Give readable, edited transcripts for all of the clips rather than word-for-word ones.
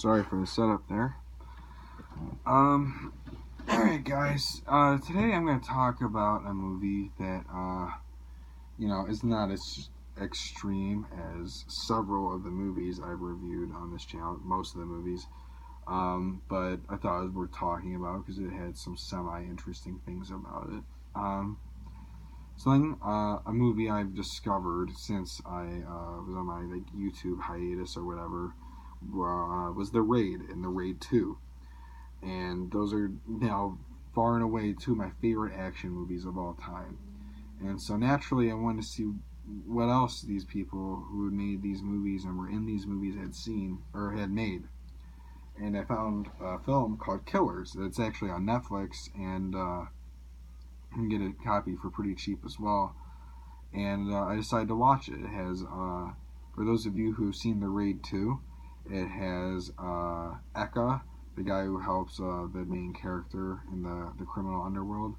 Sorry for the setup there. Alright guys, today I'm going to talk about a movie that, is not as extreme as several of the movies I've reviewed on this channel, most of the movies, but I thought it was worth talking about because it had some semi-interesting things about it. A movie I've discovered since I was on my YouTube hiatus or whatever was The Raid and The Raid 2. And those are now far and away two of my favorite action movies of all time. And so naturally I wanted to see what else these people who made these movies and were in these movies had seen or had made. And I found a film called Killers that's actually on Netflix, and you can get a copy for pretty cheap as well. And I decided to watch it. It has, for those of you who've seen The Raid 2, it has Eka, the guy who helps the main character in the criminal underworld,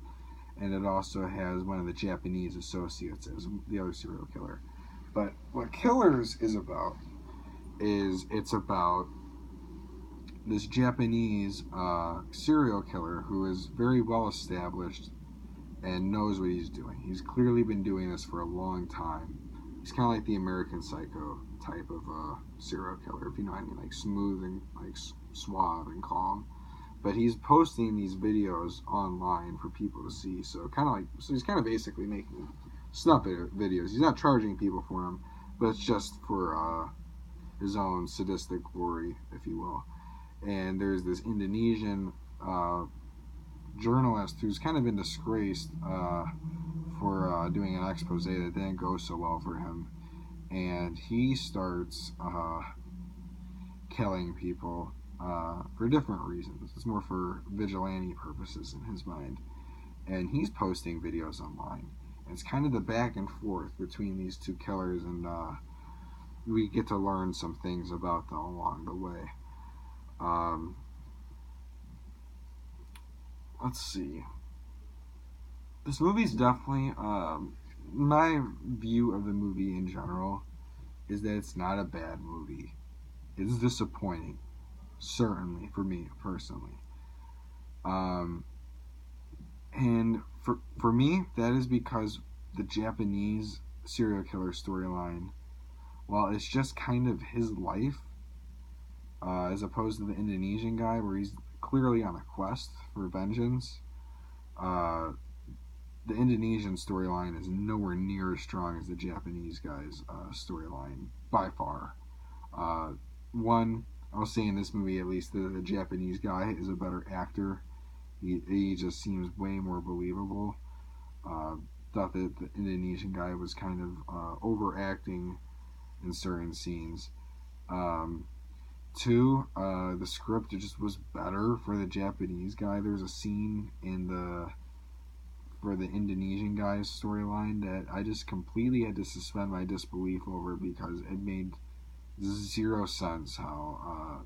and it also has one of the Japanese associates as the other serial killer. But what Killers is about it's about this Japanese serial killer who is very well established and knows what he's doing. He's clearly been doing this for a long time. He's kind of like the American Psycho type of serial killer, if you know what I mean, like smooth and like suave and calm. But he's posting these videos online for people to see. So he's kind of basically making snuppet videos. He's not charging people for them, but it's just for his own sadistic glory, if you will. And there's this Indonesian journalist who's kind of been disgraced for doing an expose that didn't go so well for him, and he starts killing people for different reasons. It's more for vigilante purposes in his mind, and he's posting videos online, and it's kind of the back and forth between these two killers, and we get to learn some things about them along the way. Let's see. This movie's definitely, my view of the movie in general is that it's not a bad movie. It's disappointing, certainly, for me, personally. And for me, that is because the Japanese serial killer storyline, while it's just kind of his life, as opposed to the Indonesian guy where he's clearly on a quest for vengeance, the Indonesian storyline is nowhere near as strong as the Japanese guy's storyline, by far. I'll say in this movie at least, the Japanese guy is a better actor. He just seems way more believable. Thought that the Indonesian guy was kind of overacting in certain scenes. Two, the script just was better for the Japanese guy. There's a scene for the Indonesian guy's storyline that I just completely had to suspend my disbelief over because it made zero sense how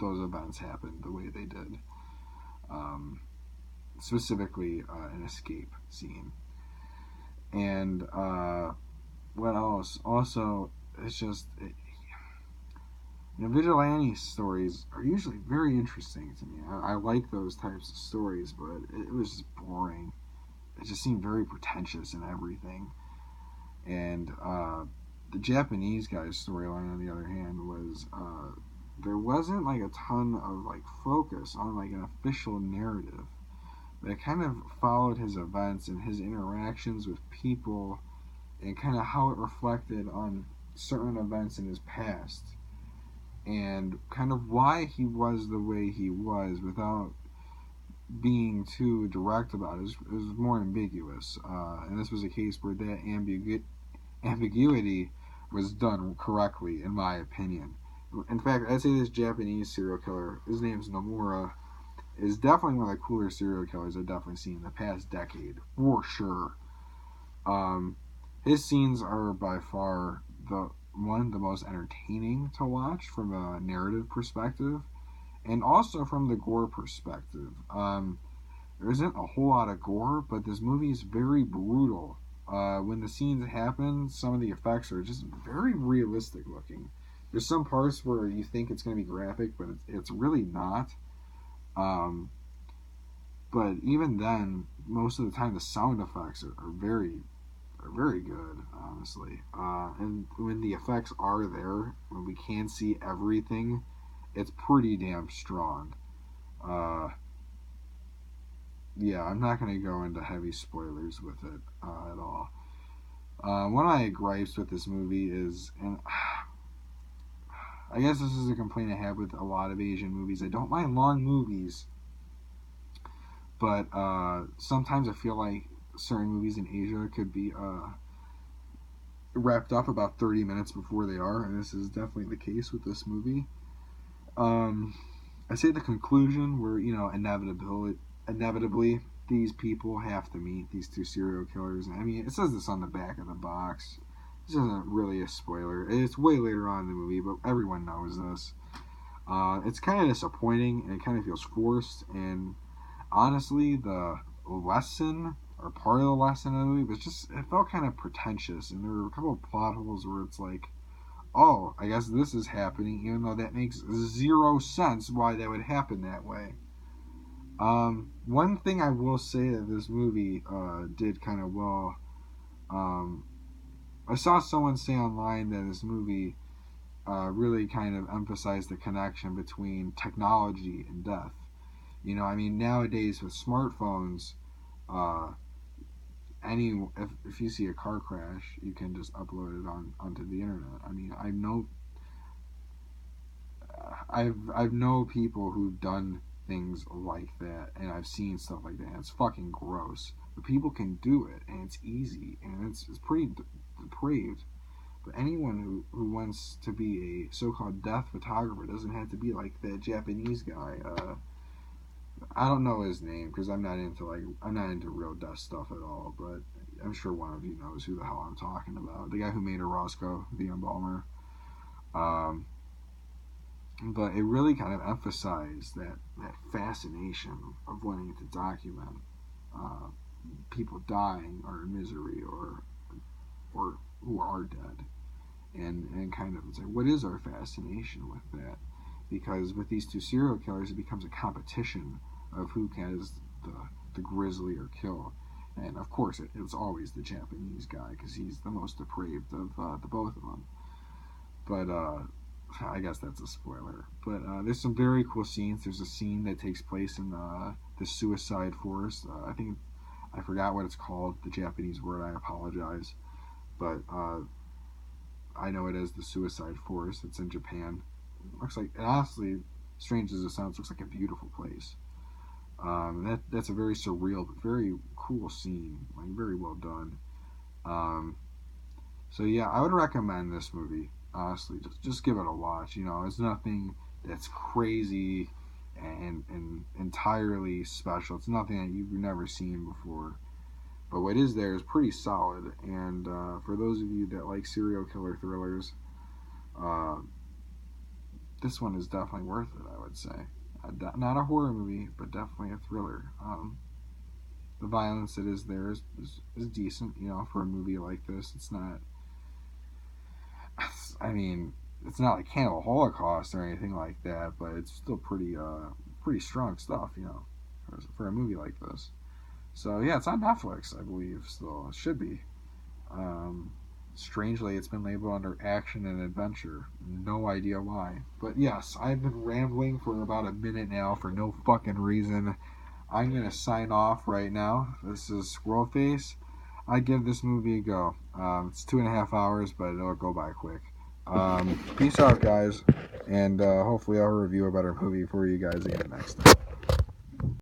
those events happened the way they did. Specifically, an escape scene. And what else? Also, it's just... vigilante stories are usually very interesting to me. I like those types of stories, but it was just boring. It just seemed very pretentious and everything. And the Japanese guy's storyline, on the other hand, was there wasn't like a ton of like focus on like an official narrative, but it kind of followed his events and his interactions with people, and kind of how it reflected on certain events in his past, and kind of why he was the way he was without being too direct about it. It was more ambiguous, and this was a case where that ambiguity was done correctly, in my opinion. In fact, I'd say this Japanese serial killer, his name's Nomura, is definitely one of the cooler serial killers I've definitely seen in the past decade, for sure. His scenes are by far the most entertaining to watch from a narrative perspective, and also from the gore perspective. There isn't a whole lot of gore, but this movie is very brutal. When the scenes happen, some of the effects are just very realistic looking. There's some parts where you think it's going to be graphic, but it's really not. Um, but even then, most of the time, the sound effects are very good, honestly. And when the effects are there, when we can see everything, it's pretty damn strong. Uh, yeah, I'm not going to go into heavy spoilers with it at all. One of my gripes with this movie is, and I guess this is a complaint I have with a lot of Asian movies. I don't mind long movies, but sometimes I feel like certain movies in Asia could be wrapped up about 30 minutes before they are, and this is definitely the case with this movie. Um, I say the conclusion where, inevitably these people have to meet these two serial killers. I mean, it says this on the back of the box. This isn't really a spoiler. It's way later on in the movie, but everyone knows this. It's kind of disappointing, and it kind of feels forced. And honestly, the lesson or part of the lesson of the movie was just, it felt kind of pretentious, and there were a couple of plot holes where it's like, oh, I guess this is happening, even though that makes zero sense why that would happen that way. One thing I will say that this movie did kind of well, um, I saw someone say online that this movie really kind of emphasized the connection between technology and death. I mean, nowadays with smartphones, uh, if you see a car crash, you can just upload it onto the internet. I mean, I've know people who've done things like that, and I've seen stuff like that. And it's fucking gross, but people can do it, and it's easy, and it's pretty depraved. But anyone who wants to be a so-called death photographer doesn't have to be like that Japanese guy. I don't know his name because I'm not into real death stuff at all. But I'm sure one of you knows who the hell I'm talking about. The guy who made Orozco, the embalmer. Um, but it really kind of emphasized that fascination of wanting to document uh, people dying or in misery or who are dead, and kind of it's like, what is our fascination with that? Because with these two serial killers, it becomes a competition of who has the grislier kill. And of course, it's always the Japanese guy because he's the most depraved of the both of them. But I guess that's a spoiler. But there's some very cool scenes. There's a scene that takes place in the suicide forest. I forgot what it's called, the Japanese word. I apologize. But I know it as the suicide forest. It's in Japan. Looks like, and honestly, strange as it sounds, looks like a beautiful place. That's a very surreal but very cool scene, like very well done. Um, so yeah, I would recommend this movie. Honestly, just give it a watch. It's nothing that's crazy and entirely special. It's nothing that you've never seen before. But what is there is pretty solid. And for those of you that like serial killer thrillers, uh, this one is definitely worth it, I would say. Not a horror movie, but definitely a thriller. The violence that is there is decent, for a movie like this. It's not, I mean, it's not like Cannibal Holocaust or anything like that, but it's still pretty strong stuff, for a movie like this. So yeah, it's on Netflix, I believe. Still, it should be. Um, Strangely, it's been labeled under action and adventure. No idea why. But yes, I've been rambling for about a minute now for no fucking reason. I'm gonna sign off right now. This is Squirrel Face. I give this movie a go. It's 2.5 hours, but it'll go by quick. Peace out, guys, and hopefully I'll review a better movie for you guys again next time.